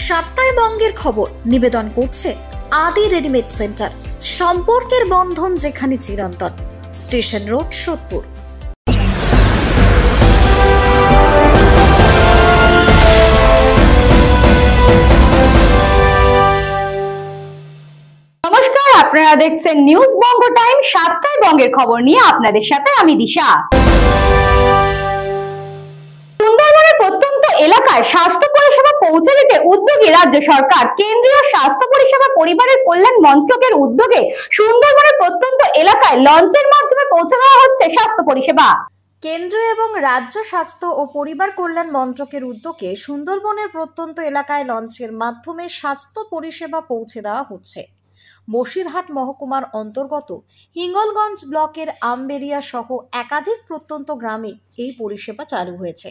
সাপ্তাহে বঙ্গের খবর নিবেদন করছে আদি রেডিমেড সেন্টার, সম্পর্কের বন্ধন যেখানে চিরন্তন। Station road, Sodepur. নমস্কার, আপনারা দেখছেন নিউজ বঙ্গ টাইম। সাপ্তাহে বঙ্গের খবর নিয়ে আপনাদের সাথে আমি দিশা। সুন্দরবনের প্রত্যন্ত এলাকায় স্বাস্থ্য পরিষেবা পৌঁছে দিতে উদ্যোগী রাজ্য সরকার। কেন্দ্রীয় স্বাস্থ্য পরিষেবা পরিবারের কল্যাণ মন্ত্রকের উদ্যোগে সুন্দরবনের প্রত্যন্ত এলাকায় লঞ্চের মাধ্যমে পৌঁছে দেওয়া হচ্ছে স্বাস্থ্য পরিষেবা। কেন্দ্র এবং রাজ্য স্বাস্থ্য ও পরিবার কল্যাণ মন্ত্রকের উদ্যোগে সুন্দরবনের প্রত্যন্ত এলাকায় লঞ্চের মাধ্যমে স্বাস্থ্য পরিষেবা পৌঁছে দেওয়া হচ্ছে। বসিরহাট মহকুমার অন্তর্গত হিঙ্গলগঞ্জ ব্লকের আমবেরিয়া সহ একাধিক প্রত্যন্ত গ্রামে এই পরিষেবা চালু হয়েছে।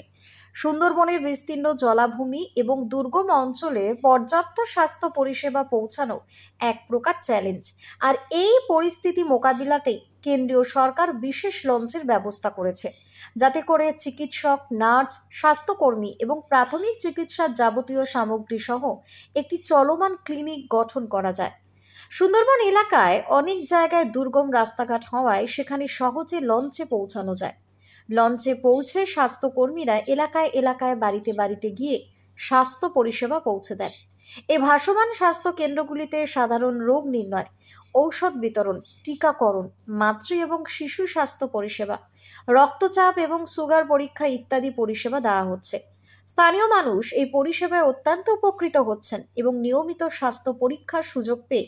সুন্দরবনের বিস্তীর্ণ জলাভূমি এবং দুর্গম অঞ্চলে পর্যাপ্ত স্বাস্থ্য পরিষেবা পৌঁছানো এক প্রকার চ্যালেঞ্জ। আর এই পরিস্থিতি মোকাবিলাতে কেন্দ্রীয় সরকার বিশেষ লঞ্চের ব্যবস্থা করেছে, যাতে করে চিকিৎসক, নার্স, স্বাস্থ্যকর্মী এবং প্রাথমিক চিকিৎসার যাবতীয় সামগ্রী সহ একটি চলমান ক্লিনিক গঠন করা যায়। সুন্দরবন এলাকায় অনেক জায়গায় দুর্গম রাস্তাঘাট হওয়ায় সেখানে সহজে লঞ্চে পৌঁছানো যায়। লঞ্চে পৌঁছে স্বাস্থ্যকর্মীরা এলাকায় এলাকায় বাড়িতে বাড়িতে গিয়ে স্বাস্থ্য পরিষেবা পৌঁছে দেন। এই ভাসমান স্বাস্থ্য কেন্দ্রগুলিতে সাধারণ রোগ নির্ণয়, ঔষধ বিতরণ, টিকাকরণ, মাতৃ এবং শিশু স্বাস্থ্য পরিষেবা, রক্তচাপ এবং সুগার পরীক্ষা ইত্যাদি পরিষেবা দেওয়া হচ্ছে। স্থানীয় মানুষ এই পরিষেবায় অত্যন্ত উপকৃত হচ্ছেন এবং নিয়মিত স্বাস্থ্য পরীক্ষার সুযোগ পেয়ে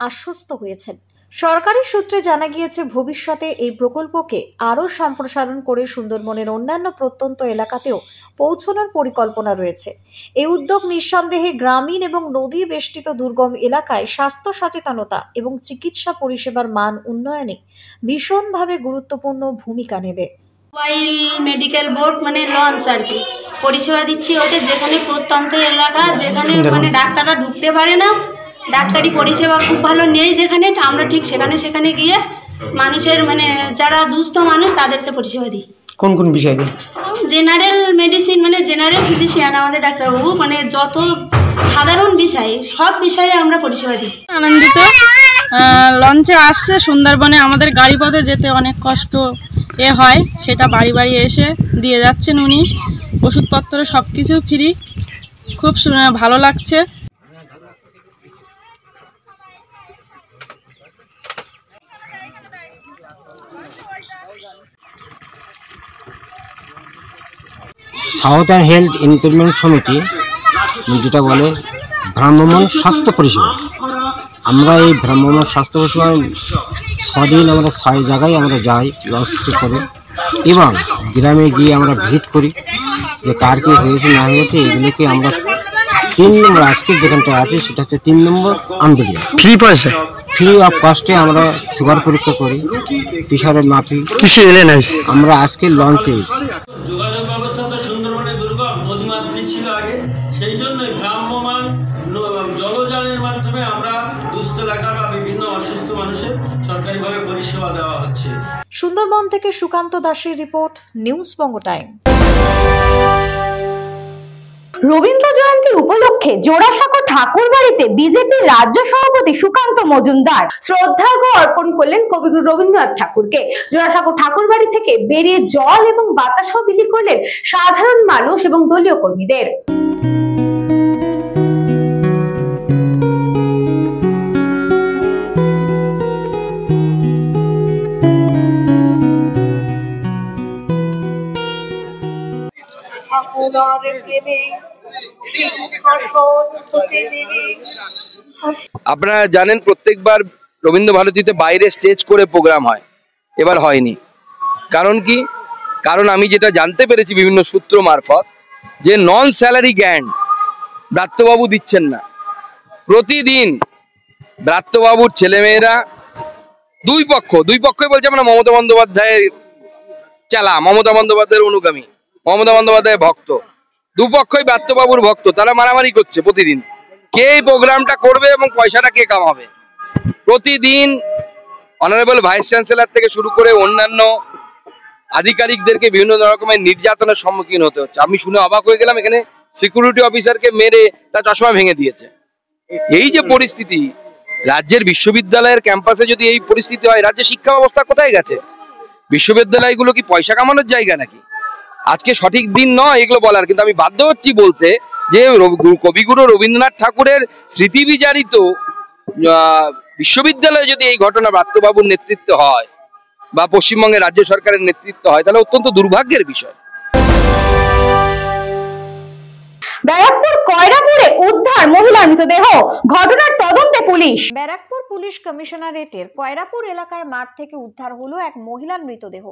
আশ্বস্ত হয়েছেন। সরকারি সূত্রে জানা গিয়েছে, ভবিষ্যতে এই প্রকল্পকে আরও সম্প্রসারণ করে সুন্দরবনের অন্যান্য প্রত্যন্ত এলাকাতেও পৌঁছানোর পরিকল্পনা রয়েছে। এই উদ্যোগ নিঃসন্দেহে গ্রামীণ এবং নদী বেষ্টিত দুর্গম এলাকায় স্বাস্থ্য সচেতনতা এবং চিকিৎসা পরিষেবার মান উন্নয়নে ভীষণভাবে গুরুত্বপূর্ণ ভূমিকা নেবে। মোবাইল মেডিকেল বোর্ড মানে লঞ্চ আর কি পরিষেবা দিচ্ছি ওদের, যেখানে প্রত্যন্ত এলাকা, যেখানে মানে ডাক্তাররা ঢুকতে পারে না, ডাক্তারি পরিষেবা খুব ভালো নেই যেখানে, আমরা ঠিক সেখানে গিয়ে মানুষের মানে যারা দুস্থ মানুষ তাদেরকে পরিষেবা দিই। কোন কোন বিষয় দিই? জেনারেল মেডিসিন মানে জেনারেল ফিজিশিয়ান আমাদের ডাক্তারবাবু, মানে যত সাধারণ বিষয় সব বিষয়ে আমরা পরিষেবা দিই। আনন্দিত লঞ্চে আসছে। সুন্দরবনে আমাদের গাড়ি পথে যেতে অনেক কষ্ট হয়, সেটা বাড়ি বাড়ি এসে দিয়ে যাচ্ছেন উনি। ওষুধপত্র সব কিছু ফ্রি, খুব ভালো লাগছে। সাউথার্ন হেলথ ইমপ্রুভমেন্ট সমিতি যেটা বলে ভ্রাম্যমাণ স্বাস্থ্য পরিষেবা, আমরা এই ভ্রাম্যমাণ স্বাস্থ্য পরিষেবা 6 দিন আমরা 6 জায়গায় আমরা যাই লঞ্চ করে, এবং গ্রামে গিয়ে আমরা ভিজিট করি যে কার কী হয়েছে না হয়েছে এগুলোকে আমরা 3 নম্বর আজকে যেখানটা আছে সেটা হচ্ছে 3 নম্বর আমবেরিয়া, ফ্রি অফ কস্টে আমরা সুগার পরীক্ষা করি, প্রেশারের মাপি। কিসে এলেন আমরা আজকে লঞ্চে এসেছি। যোগাযোগ ব্যবস্থা তো সুন্দরবনে দুর্গম, নদীমাতৃক ছিল আগে, সেই জন্যই ভ্রাম্যমাণ জলযানের মাধ্যমে আমরা দুস্থ এলাকা বা বিভিন্ন অসুস্থ মানুষের সরকারিভাবে পরিষেবা দেওয়া হচ্ছে। সুন্দরবন থেকে সুকান্ত দাসের রিপোর্ট, নিউজ বঙ্গ টাইম। রবীন্দ্র জয়ন্তী উপলক্ষে জোড়াসাঁকো ঠাকুর বাড়িতে বিজেপির রাজ্য সভাপতি সুকান্ত মজুমদার শ্রদ্ধার্ঘ অর্পণ করলেন কবিগুরু রবীন্দ্রনাথ ঠাকুরকে। জোড়াসাঁকো ঠাকুর বাড়ি থেকে বেরিয়ে জল এবং বাতাসও বিলি করলেন সাধারণ মানুষ এবং দলীয় কর্মীদের। আপনারা জানেন প্রত্যেকবার রবীন্দ্র ভারতীতে বাইরে স্টেজ করে প্রোগ্রাম হয়, এবার হয়নি। কারণ কি? কারণ আমি যেটা জানতে পেরেছি বিভিন্ন সূত্র মারফত, যে নন স্যালারি গ্র্যান্ট ব্রাত্যবাবু দিচ্ছেন না। প্রতিদিন ব্রাত্যবাবুর ছেলেমেয়েরা দুই পক্ষই বলছে আমরা মমতা বন্দ্যোপাধ্যায়ের চালা, মমতা বন্দ্যোপাধ্যায়ের অনুগামী, মমতা বন্দ্যোপাধ্যায়ের ভক্ত। দুপক্ষই ব্রাত্যবাবুর ভক্ত, তারা মারামারি করছে প্রতিদিন কে এই প্রোগ্রামটা করবে এবং পয়সাটা কে কামাবে। প্রতিদিন অনারেবল ভাইস চ্যান্সেলর থেকে শুরু করে অন্যান্য আধিকারিকদেরকে বিভিন্ন রকমের নির্যাতনের সম্মুখীন হতে হচ্ছে। আমি শুনে অবাক হয়ে গেলাম, এখানে সিকিউরিটি অফিসারকে মেরে তার চশমা ভেঙে দিয়েছে। এই যে পরিস্থিতি, রাজ্যের বিশ্ববিদ্যালয়ের ক্যাম্পাসে যদি এই পরিস্থিতি হয়, রাজ্যের শিক্ষা ব্যবস্থা কোথায় গেছে? বিশ্ববিদ্যালয়গুলো কি পয়সা কামানোর জায়গা নাকি? আজকে সঠিক দিন নয় এগুলো বলার, কিন্তু আমি বাধ্য হচ্ছি বলতে যে কবিগুরু রবীন্দ্রনাথ ঠাকুরের স্মৃতি বিজারিত বিশ্ববিদ্যালয়ে যদি এই ঘটনা ব্রাত্যবাবুর নেতৃত্ব হয় বা পশ্চিমবঙ্গের রাজ্য সরকারের নেতৃত্ব হয়, তাহলে অত্যন্ত দুর্ভাগ্যের বিষয়। ব্যারাকপুর কয়রাপুরে উদ্ধার মহিলার মৃতদেহ, ঘটনার তদন্তে পুলিশ। ব্যারাকপুর পুলিশ কমিশনারেটের কয়রাপুর এলাকায় মাঠ থেকে উদ্ধার হলো এক মহিলার মৃতদেহ।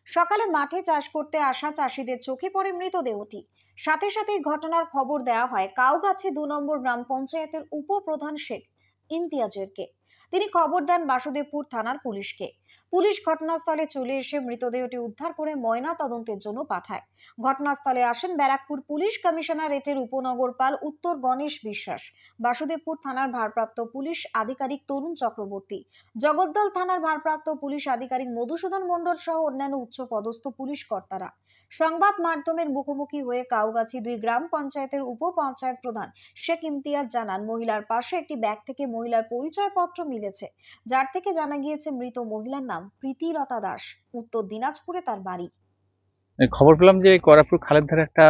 সকালে মাঠে চাষ করতে আসা চাষিদের চোখে পড়ে মৃতদেহটি। সাথে সাথেই ঘটনার খবর দেওয়া হয় কাউগাছি 2 নম্বর গ্রাম পঞ্চায়েতের উপপ্রধান শেখ ইমতিয়াজেরকে। তিনি খবর দেন বাসুদেবপুর থানার পুলিশকে। পুলিশ ঘটনাস্থলে চলে এসে মৃতদেহটি উদ্ধার করে ময়না তদন্তের জন্য পাঠায়। ঘটনাস্থলে আসেন ব্যারাকপুর পুলিশ কমিশনারেটের উপনগরপাল উত্তর গণেশ বিশ্বাস, বাসুদেবপুর থানার ভারপ্রাপ্ত পুলিশ আধিকারিক তরুণ চক্রবর্তী, জগদ্দল থানার ভারপ্রাপ্ত পুলিশ আধিকারিক মধুসূদন মণ্ডল সহ অন্যান্য উচ্চ পদস্থ পুলিশ কর্তারা। সংবাদ মাধ্যমের মুখোমুখি হয়ে কাউগাছি 2 গ্রাম পঞ্চায়েতের উপপঞ্চায়েত প্রধান শেখ ইমতিয়াজ জানান, মহিলার পাশে একটি ব্যাগ থেকে মহিলার পরিচয়পত্র মিলেছে, যার থেকে জানা গিয়েছে মৃত মহিলার নাম প্রীতিলতা দাস, উত্তর দিনাজপুরে তার বাড়ি। খবর পেলাম যে কয়রাপুর খালের ধারে একটা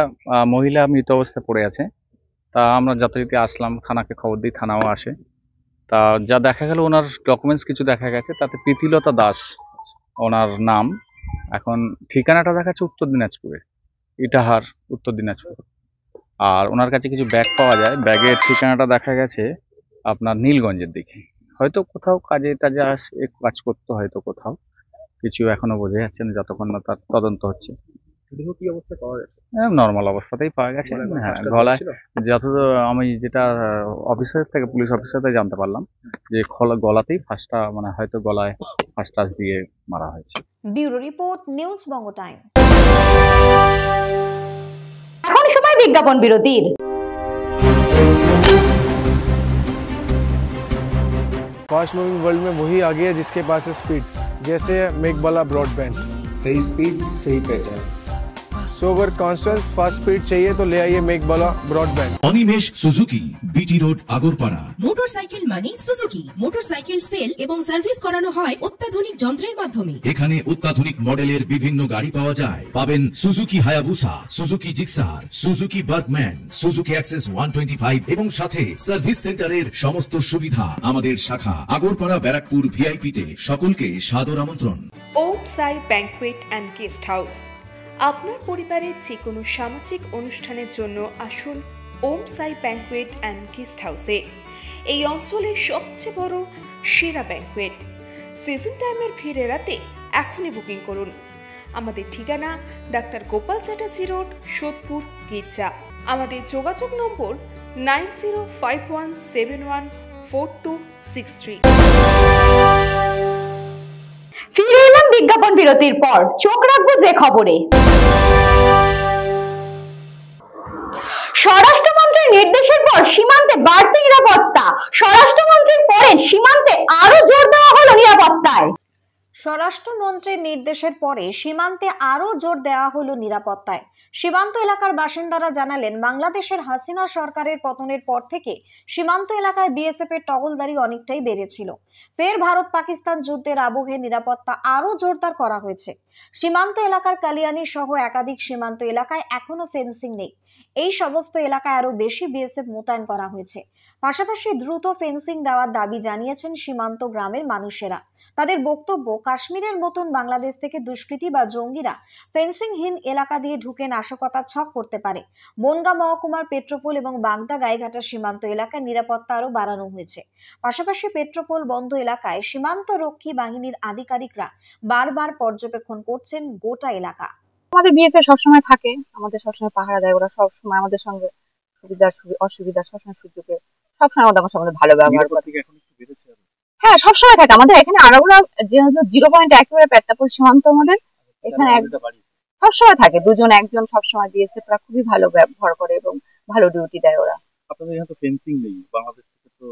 মহিলা মৃত অবস্থায় পড়ে আছে। তা আমরা যথারীতি আসলাম, থানাকে খবর দিই, থানাও আসে। তা যা দেখা গেল, ওনার ডকুমেন্টস কিছু দেখা গেছে, তাতে প্রীতিলতা দাস ওনার নাম। এখন ঠিকানাটা দেখাচ্ছে উত্তর দিনাজপুরে, ইটাহার উত্তর দিনাজপুর। আর ওনার কাছে কিছু ব্যাগ পাওয়া যায়, ব্যাগের ঠিকানাটা দেখা গেছে আপনার নীলগঞ্জের দিকে। হয়তো কোথাও কাজে টাজে কাজ করতে, হয়তো কোথাও কিছু এখনো বোঝা যাচ্ছে না যতক্ষণ না তার তদন্ত হচ্ছে। কি অবস্থায় পাওয়া গেছে? নর্মাল অবস্থাতেই পাওয়া গেছে। হ্যাঁ, গলায় যতদূর আমি যেটা অফিসার থেকে, পুলিশ অফিসার থেকে জানতে পারলাম যে গলাতেই ফাঁসটা, মানে হয়তো গলায় ফাঁস টাচ দিয়ে মারা হয়েছে। ব্যুরো রিপোর্ট, নিউজ বঙ্গ টাইম। এখন সময় বিজ্ঞাপন বিরতির। फास्ट मूविंग वर्ल्ड में वही आगे है जिसके पास है स्पीड, जैसे मेघबाला ब्रॉडबैंड। सही स्पीड सही पहचान। सो अगर कांस्टेंट फास्ट स्पीड चाहिए तो ले आइए Meghbala broadband. Animesh Suzuki, BT road, Agarpara. Motorcycle মানে সুজুকি। মোটরসাইকেল সেল এবং সার্ভিস করানো হয় অত্যাধুনিক যন্ত্রের মাধ্যমে। এখানে অত্যাধুনিক মডেলের বিভিন্ন গাড়ি পাওয়া যায়। পাবেন Suzuki Hayabusa, Suzuki Gixxer, Suzuki Bergman, Suzuki access 125 এবং সাথে সার্ভিস সেন্টারের সমস্ত সুবিধা। আমাদের শাখা আগরপাড়া ব্যারাকপুর ভিআইপিতে। সকলকে সাদর আমন্ত্রণ। ওম সাই ব্যাংকুয়েট অ্যান্ড গেস্ট হাউস। আপনার পরিবারের যে কোনো সামাজিক অনুষ্ঠানের জন্য আসুন ওম সাই ব্যাংকুয়েট অ্যান্ড গেস্ট হাউসে। এই অঞ্চলের সবচেয়ে বড় সেরা ব্যাংকুয়েট। সিজন টাইমের ভিড় এড়াতে এখনই বুকিং করুন। আমাদের ঠিকানা ডাক্তার গোপাল চ্যাটার্জি রোড, সোদপুর, গির্জা। আমাদের যোগাযোগ নম্বর 9051714263। ফিরে এলাম বিজ্ঞাপন বিরতির পর। চোখ রাখবো যে খবরে। স্বরাষ্ট্রমন্ত্রীর নির্দেশের পর সীমান্তে বাড়তি নিরাপত্তা। স্বরাষ্ট্রমন্ত্রীর পরে সীমান্তে আরো জোর দেওয়া হলো নিরাপত্তায়। স্বরাষ্ট্রমন্ত্রীর নির্দেশের পরে সীমান্তে আরো জোর দেওয়া হলো নিরাপত্তায়। সীমান্ত এলাকার বাসিন্দারা জানালেন, বাংলাদেশের হাসিনা সরকারের পতনের পর থেকে সীমান্ত এলাকায় বিএসএফ এর টহলদারি অনেকটাই বেড়েছিল। ফের ভারত পাকিস্তান যুদ্ধের আবহে নিরাপত্তা আরো জোরদার করা হয়েছে। সীমান্ত এলাকার কালিয়ানি সহ একাধিক সীমান্ত এলাকায় এখনো ফেন্সিং নেই। এই সমস্ত এলাকায় আরো বেশি বিএসএফ মোতায়েন করা হয়েছে। পাশাপাশি দ্রুত ফেন্সিং দেওয়ার দাবি জানিয়েছেন সীমান্ত গ্রামের মানুষেরা। তাদের বক্তব্য, কাশ্মীরের মতন বাংলাদেশ থেকে দুষ্কৃতী বা জঙ্গিরা ফেন্সিংহীন এলাকা দিয়ে ঢুকে নাশকতার ছক করতে পারে। বনগাঁ মহকুমার পেট্রোপোল এবং বাগদা গাইঘাটা সীমান্ত এলাকায় নিরাপত্তা আরো বাড়ানো হয়েছে। পাশাপাশি পেট্রোপোল বন্ধ এলাকায় সীমান্ত রক্ষী বাহিনীর আধিকারিকরা বারবার পর্যবেক্ষণ করছেন গোটা এলাকা। আমাদের বিএসএফ সবসময় থাকে, আমাদের সবসময় পাহারা দেয়। ওরা সবসময় আমাদের সঙ্গে সুবিধা অসুবিধা সবসময় সুযোগে সবসময় আমার সঙ্গে ভালো ব্যবহার করে। হ্যাঁ, সবসময় থাকে আমাদের এখানে। আর ওরা যেহেতু 0 পয়েন্ট একেবারে পেট্রাপোল সীমান্ত, আমাদের এখানে সবসময় থাকে 2জন 1জন সবসময় বিএসএফ রা খুবই ভালো ব্যবহার করে এবং ভালো ডিউটি দেয় ওরা। আপনাদের এখানে তো ফেন্সিং নেই, বাংলাদেশ থেকে তো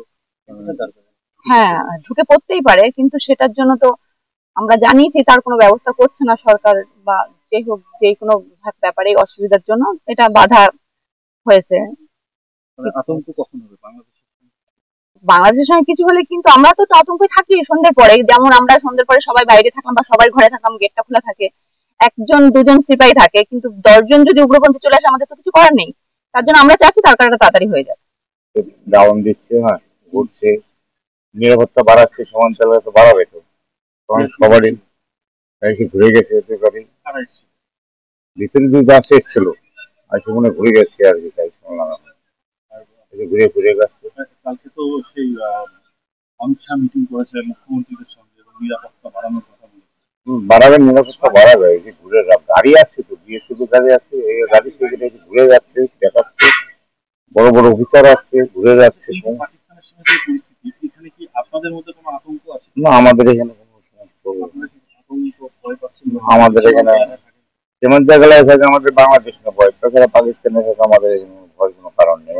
হ্যাঁ ঢুকে পড়তেই পারে, কিন্তু সেটার জন্য তো আমরা জানিয়েছি তার কোনো ব্যবস্থা করছে না সরকার, বা যে হোক যে কোনো ব্যাপারে অসুবিধার জন্য এটা বাধা হয়েছে। আতঙ্ক কখন হবে বাংলাদেশের সঙ্গে কিছু হলে কিন্তু আমরা তো আতঙ্কে থাকি সন্ধ্যের পরে, যেমন আমরা সন্ধ্যের পরে সবাই বাইরে থাকলাম বা সবাই ঘরে থাকলাম, গেটটা খোলা থাকে, 1 2 সিপাহী থাকে, কিন্তু 10 জন যদি উগ্রপন্থী চলে আসে আমাদের তো কিছু করার নেই। তার জন্য আমরা চাচ্ছি তারকাটা তাড়াতাড়ি হয়ে যায়। ডাউন দিচ্ছে, হ্যাঁ ঘুরছে, নিরাপত্তা বাড়াচ্ছে, সমান্তরাল তো বাড়াবে তো, কারণ সবারই ঘুরে গেছে ভিতরে 2 বাস এসেছিল, আজকে মনে ঘুরে গেছে আর কি, তাই শুনলাম ঘুরে ফিরে যাচ্ছে। কালকে তো সেই অমিত শাহ মিটিং করেছে মুখ্যমন্ত্রীদের সঙ্গে এবং নিরাপত্তা বাড়ানোর কথা বলেছে। বাড়াবে, নিরাপত্তা বাড়াবে, এই যে ঘুরে গাড়ি আছে তো, বিএসএফ গাড়ি আছে, এই গাড়ি থেকে ঘুরে যাচ্ছে, দেখাচ্ছে, বড় বড় অফিসার আছে, ঘুরে যাচ্ছে। পাকিস্তানের সঙ্গে যে পরিস্থিতি, এখানে কি আপনাদের মধ্যে কোনো আতঙ্ক আছে? না, আমাদের এখানে কোনো আতঙ্ক ভয় পাচ্ছেন? আমাদের এখানে যেমন জায়গায় থাকে আমাদের বাংলাদেশ না ভয়, তাছাড়া পাকিস্তানের সাথে আমাদের ভয় কোনো কারণ নেই।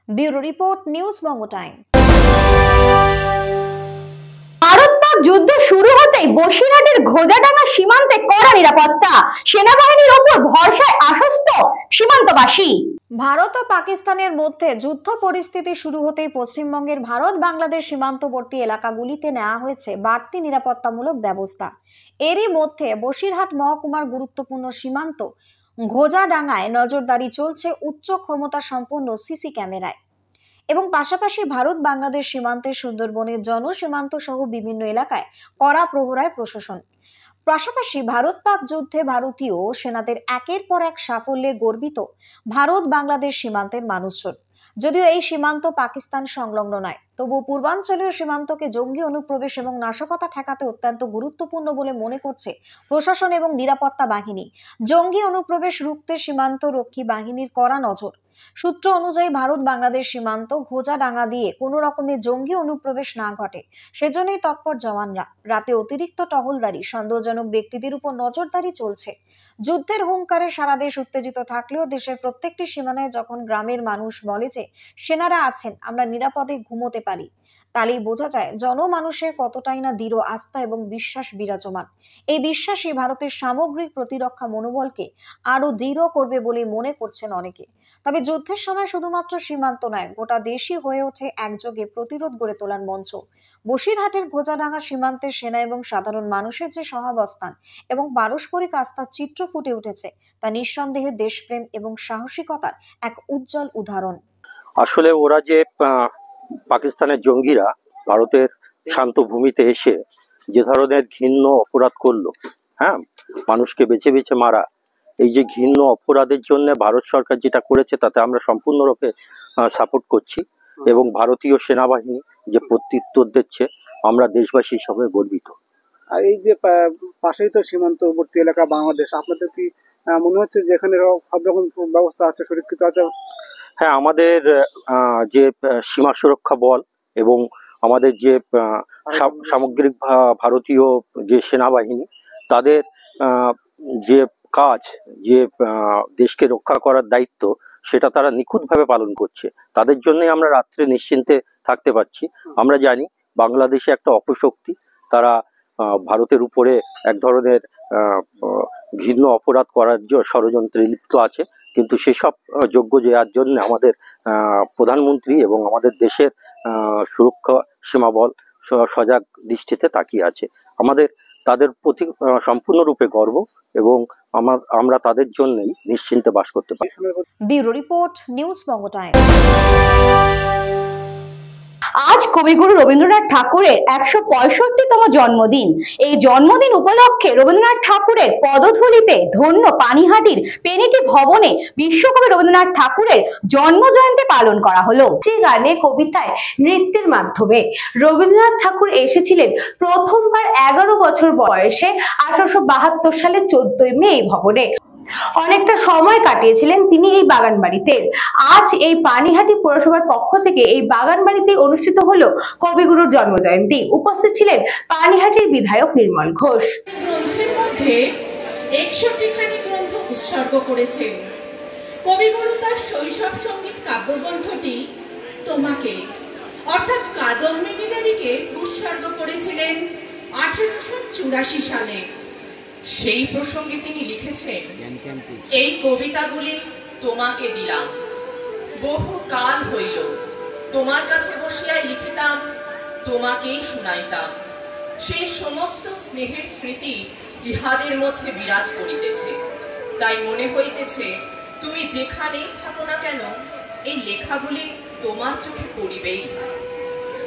ব্যুরো রিপোর্ট, নিউজ বঙ্গ টাইম। ভারত-পাক যুদ্ধ শুরু হতেই বসিরহাটের ঘোজাডাঙ্গা সীমান্তে কড়া নিরাপত্তা, সেনাবাহিনীর ওপর ভরসায় আশ্বস্ত সীমান্তবাসী। ভারত ও পাকিস্তানের মধ্যে যুদ্ধ পরিস্থিতি শুরু হতেই পশ্চিমবঙ্গের ভারত বাংলাদেশ সীমান্তবর্তী এলাকাগুলিতে নেওয়া হয়েছে বাড়তি নিরাপত্তামূলক ব্যবস্থা। এরই মধ্যে বসিরহাট মহকুমার গুরুত্বপূর্ণ সীমান্ত ঘোজাডাঙ্গায় নজরদারি চলছে উচ্চ ক্ষমতা সম্পন্ন সিসি ক্যামেরায়, এবং পাশাপাশি ভারত বাংলাদেশ সীমান্তের সুন্দরবনের জনসীমান্ত সহ বিভিন্ন এলাকায় কড়া প্রহরায় প্রশাসন। পাশাপাশি ভারত পাক যুদ্ধে ভারতীয় সেনাদের একের পর এক সাফল্যে গর্বিত ভারত বাংলাদেশ সীমান্তের মানুষজন। যদিও এই সীমান্ত পাকিস্তান সংলগ্ন নয়, তবুও পূর্বাঞ্চলীয় সীমান্তকে জঙ্গি অনুপ্রবেশ এবং নাশকতা ঠেকাতে অত্যন্ত গুরুত্বপূর্ণ বলে মনে করছে প্রশাসন এবং নিরাপত্তা বাহিনী। জঙ্গি অনুপ্রবেশ রুখতে সীমান্ত রক্ষী বাহিনীর কড়া নজর। সূত্র অনুযায়ী ভারত বাংলাদেশ সীমান্ত ঘোজাডাঙ্গা দিয়ে কোনো রকমের জঙ্গি অনুপ্রবেশ না ঘটে, সেজন্যই তৎপর জওয়ানরা। রাতে অতিরিক্ত টহলদারি, সন্দেহজনক ব্যক্তিদের উপর নজরদারি চলছে। যুদ্ধের হুঙ্কারে সারা দেশ উত্তেজিত থাকলেও দেশের প্রত্যেকটি সীমানায় যখন গ্রামের মানুষ বলে যে সেনারা আছেন, আমরা নিরাপদে ঘুমোতে পারি, তাহলেই বোঝা যায় জনমানুষের কতটাই না দৃঢ় আস্থা এবং বিশ্বাস বিরাজমান। এই বিশ্বাসই ভারতের সামগ্রিক প্রতিরক্ষা মনোবলকে আরো দৃঢ় করবে বলে মনে করছেন অনেকে। তবে যুদ্ধের সময় শুধুমাত্র সীমান্ত নয়, গোটা দেশই হয়ে ওঠে একযোগে প্রতিরোধ গড়ে তোলার মঞ্চ। বসিরহাটের ঘোজাডাঙ্গা সীমান্তের সেনা এবং সাধারণ মানুষের যে সহাবস্থান এবং পারস্পরিক আস্থার চিত্র ফুটে উঠেছে, তা নিঃসন্দেহে দেশপ্রেম এবং সাহসিকতার এক উজ্জ্বল উদাহরণ। আসলে ওরা যে পাকিস্তানের জঙ্গিরা ভারতের শান্ত ভূমিতে এসে যে ধরনের ঘৃণ্য অপরাধ করলো, হ্যাঁ, মানুষকে বেছে বেছে মারা, এই যে ঘৃণ্য অপরাধের জন্য ভারত সরকার যেটা করেছে তাতে আমরা সম্পূর্ণরূপে সাপোর্ট করছি, এবং ভারতীয় সেনাবাহিনী যে প্রত্যুত্তর দিচ্ছে আমরা দেশবাসী হিসাবে গর্বিত। আর এই যে পাশেই তো সীমান্তবর্তী এলাকা বাংলাদেশ, আপনাদের কি মনে হচ্ছে যে এখানে সব রকম ব্যবস্থা আছে, সুরক্ষিত আছে? হ্যাঁ, আমাদের যে সীমা সুরক্ষা বল এবং আমাদের যে সামগ্রিক ভারতীয় যে সেনাবাহিনী, তাদের যে কাজ, যে দেশকে রক্ষা করার দায়িত্ব, সেটা তারা নিখুঁতভাবে পালন করছে। তাদের জন্যই আমরা রাত্রে নিশ্চিন্তে থাকতে পারছি। আমরা জানি বাংলাদেশে একটা অপশক্তি, তারা ভারতের উপরে এক ধরনের ঘৃণ্য অপরাধ করার ষড়যন্ত্রে লিপ্ত আছে, কিন্তু সেসব যোগ্য দেওয়ার জন্য আমাদের প্রধানমন্ত্রী এবং আমাদের দেশের সুরক্ষা সীমাবল সজাগ দৃষ্টিতে তাকিয়ে আছে। আমাদের তাদের প্রতি সম্পূর্ণরূপে গর্ব, এবং আমরা তাদের জন্যই নিশ্চিন্তে বাস করতে পারি। ব্যুরো রিপোর্ট, নিউজ বঙ্গ টাইম। আজ কবিগুরু রবীন্দ্রনাথ ঠাকুরের 165তম জন্মদিন। এই জন্মদিন উপলক্ষে রবীন্দ্রনাথ ঠাকুরের পদধূলিতে ধন্য পানিহাটির পেনিটি ভবনে বিশ্বকবি রবীন্দ্রনাথ ঠাকুরের জন্ম জয়ন্তী পালন করা হলো। যে গানে, কবিতায়, নৃত্যের মাধ্যমে রবীন্দ্রনাথ ঠাকুর এসেছিলেন প্রথমবার 11 বছর বয়সে 1872 সালে 14 মে এই ভবনে। অনেকটা সময় কাটিয়েছিলেন তিনি এই বাগান বাড়িতে। আজ এই পানিহাটি পৌরসভার পক্ষ থেকে এই বাগান বাড়িতে অনুষ্ঠিত হলো কবিগুরুর জন্মজয়ন্তী। উপস্থিত ছিলেন পানিহাটির বিধায়ক নির্মল ঘোষ। গ্রন্থের মধ্যে 61খানি গ্রন্থ উৎসর্গ করেছেন। কবিগুরু তার শৈশব সঙ্গীত কাব্যগ্রন্থটি তোমাকে অর্থাৎ কাদম্বিনী দেবীকে উৎসর্গ করেছিলেন 1884 সালে। সেই প্রসঙ্গে তিনি লিখেছেন, এই কবিতাগুলি তোমাকে দিলাম। বহু কাল হইল তোমার কাছে বসিয়াই লিখিতাম, তোমাকেই শুনাইতাম। সেই সমস্ত স্নেহের স্মৃতি ইহাদের মধ্যে বিরাজ করিতেছে। তাই মনে হইতেছে তুমি যেখানেই থাকো না কেন এই লেখাগুলি তোমার চোখে পড়িবেই।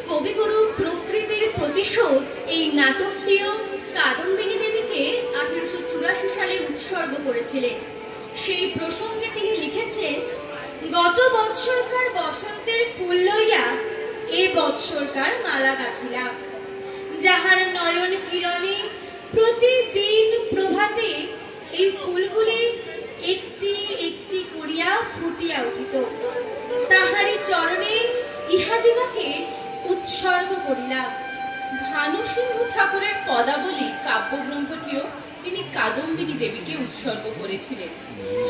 কবিগুরু প্রকৃতির প্রতিশোধ এই নাটকটিও কাদম্বিনী দেবীকে 1884 সালে উৎসর্গ করেছিলেন। সেই প্রসঙ্গে তিনি লিখেছেন, গত বৎসরকার বসন্তের ফুল লইয়া এ বৎসরকার মালা গাঁথিলাম, যাহার নয়ন কিরণে প্রতিদিন প্রভাতে এই ফুলগুলি একটি একটি করিয়া ফুটিয়া উঠিত। তাহারই চরণে ইহাদিগকে উৎসর্গ করিলাম। ভানুসিংহ ঠাকুরের পদাবলী কাব্যগ্রন্থটিও তিনি কাদম্বিনী দেবীকে উৎসর্গ করেছিলেন।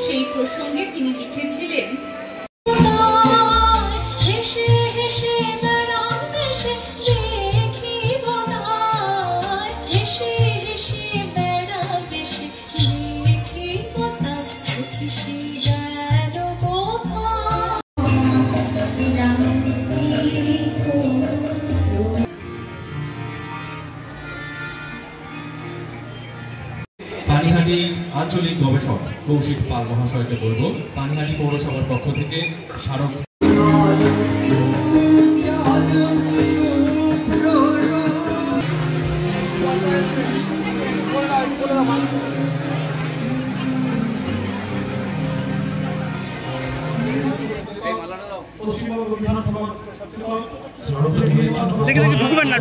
সেই প্রসঙ্গে তিনি লিখেছিলেন, হেসে হেসে বেড়াম দেশে দেখি বোতায়, হেসে হেসে বেড়াম দেশে দেখি বোতায়, সখী সে গেল কোথায়। পানিহাটি আঞ্চলিক গবেষক কৌশিক পাল মহাশয়কে বলবো পানিহাটি পৌরসভার পক্ষ থেকে স্মারক।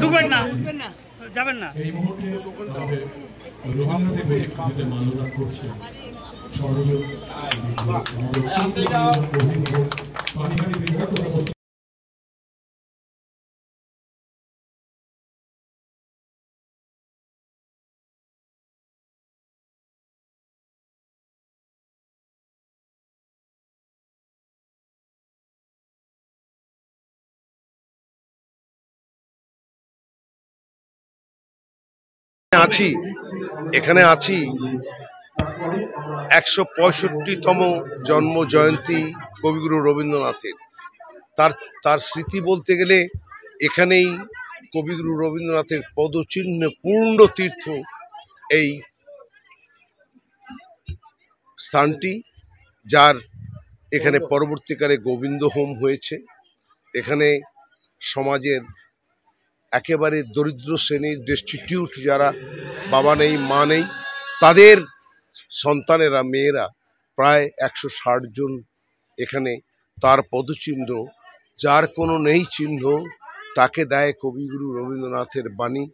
ঢুকবেন না যাবেন না। এখানে আছি 165তম জন্ম জয়ন্তী কবিগুরু রবীন্দ্রনাথের। তার স্মৃতি বলতে গেলে এখানেই কবিগুরু রবীন্দ্রনাথের পদচিহ্ন পূর্ণ তীর্থ এই স্থানটি, যার এখানে পরবর্তীকালে গোবিন্দ হোম হয়েছে। এখানে সমাজের একেবারে দরিদ্র শ্রেণীর ডেস্টিটিউট যারা, বাবা নেই মা নেই, তাদের সন্তানেরা মেয়েরা প্রায় 160 জন এখানে তার পদচিহ্ন, যার কোনো নেই চিহ্ন, তাকে দেয় কবিগুরু রবীন্দ্রনাথের বাণী।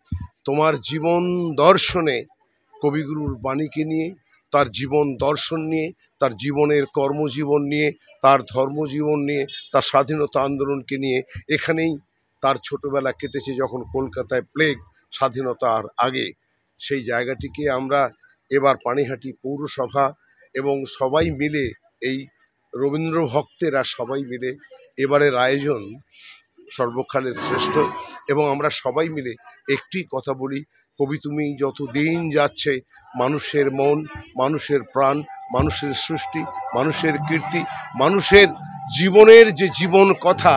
তোমার জীবন দর্শনে কবিগুরুর বাণীকে নিয়ে, তার জীবন দর্শন নিয়ে, তার জীবনের কর্মজীবন নিয়ে, তার ধর্মজীবন নিয়ে, তার স্বাধীনতা আন্দোলনকে নিয়ে এখানেই তার ছোটবেলা কেটেছে, যখন কলকাতায় প্লেগ, স্বাধীনতার আগে। সেই জায়গাটিকে আমরা এবার পানিহাটি পৌরসভা এবং সবাই মিলে, এই রবীন্দ্র ভক্তেরা সবাই মিলে এবারের আয়োজন সর্বকালের শ্রেষ্ঠ। এবং আমরা সবাই মিলে একটি কথা বলি, কবি তুমি যত দিন যাচ্ছে মানুষের মন, মানুষের প্রাণ, মানুষের সৃষ্টি, মানুষের কীর্তি, মানুষের জীবনের যে জীবন কথা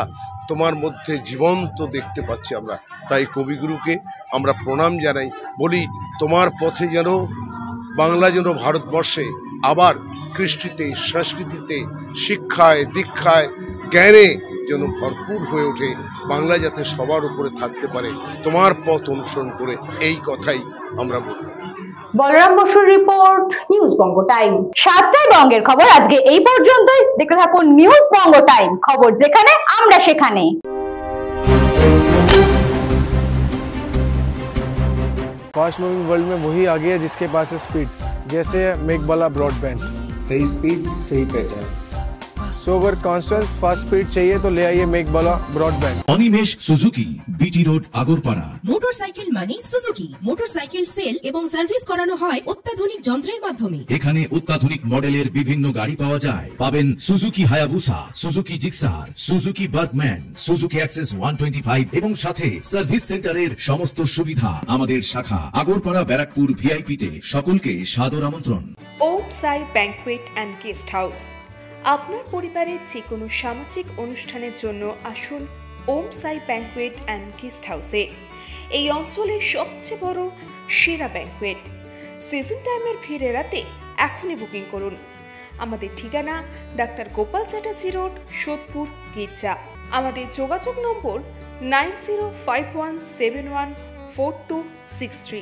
তোমার মধ্যে জীবন্ত দেখতে পাচ্ছি আমরা। তাই কবিগুরুকে আমরা প্রণাম জানাই, বলি তোমার পথে যেন বাংলা যেন ভারতবর্ষে আবার কৃষ্টিতে, সংস্কৃতিতে, শিক্ষায়, দীক্ষায়, জ্ঞানে যেন ভরপুর হয়ে ওঠে, বাংলা যাতে সবার উপরে থাকতে পারে, তোমার পথ অনুসরণ করে, এই কথাই আমরা বলি। বলরাম বসুর রিপোর্ট, নিউজ বঙ্গ টাইম। 7টায় বঙ্গের খবর আজকে এই পর্যন্তই। দেখতে থাকুন নিউজ বঙ্গ টাইম, খবর যেখানে আমরা সেখানে। फास्ट मूविंग वर्ल्ड में वही आगे है जिसके पास है स्पीड, जैसे मेघबाला ब्रॉडबैंड। सही स्पीड सही पहचान। सो अगर कांस्टेंट फास्ट स्पीड चाहिए तो ले आइए Meghbala broadband. Animesh Suzuki, BT road, Agarpara. Motorcycle মানে সুজুকি। মোটরসাইকেল সেল এবং সার্ভিস করানো হয় অত্যাধুনিক যন্ত্রের মাধ্যমে। এখানে অত্যাধুনিক মডেলের বিভিন্ন গাড়ি পাওয়া যায়। পাবেন Suzuki Hayabusa, Suzuki Gixxer, Suzuki Bergman, Suzuki access 125 এবং সাথে সার্ভিস সেন্টারের সমস্ত সুবিধা। আমাদের শাখা আগরপাড়া, ব্যারাকপুর, ভিআইপি তে সকলকে সাদর আমন্ত্রণ। ওম সাই ব্যাংকুয়েট অ্যান্ড গেস্ট হাউস আপনার পরিবারের যে কোনো সামাজিক অনুষ্ঠানের জন্য আসুন ওম সাই ব্যাংকুয়েট অ্যান্ড গেস্ট হাউসে। এই অঞ্চলের সবচেয়ে বড় সেরা ব্যাংকুয়েট। সিজন টাইমের ভিড় এড়াতে এখনই বুকিং করুন। আমাদের ঠিকানা ডাক্তার গোপাল চ্যাটার্জি রোড, সোদপুর, গির্জা। আমাদের যোগাযোগ নম্বর 9051714263।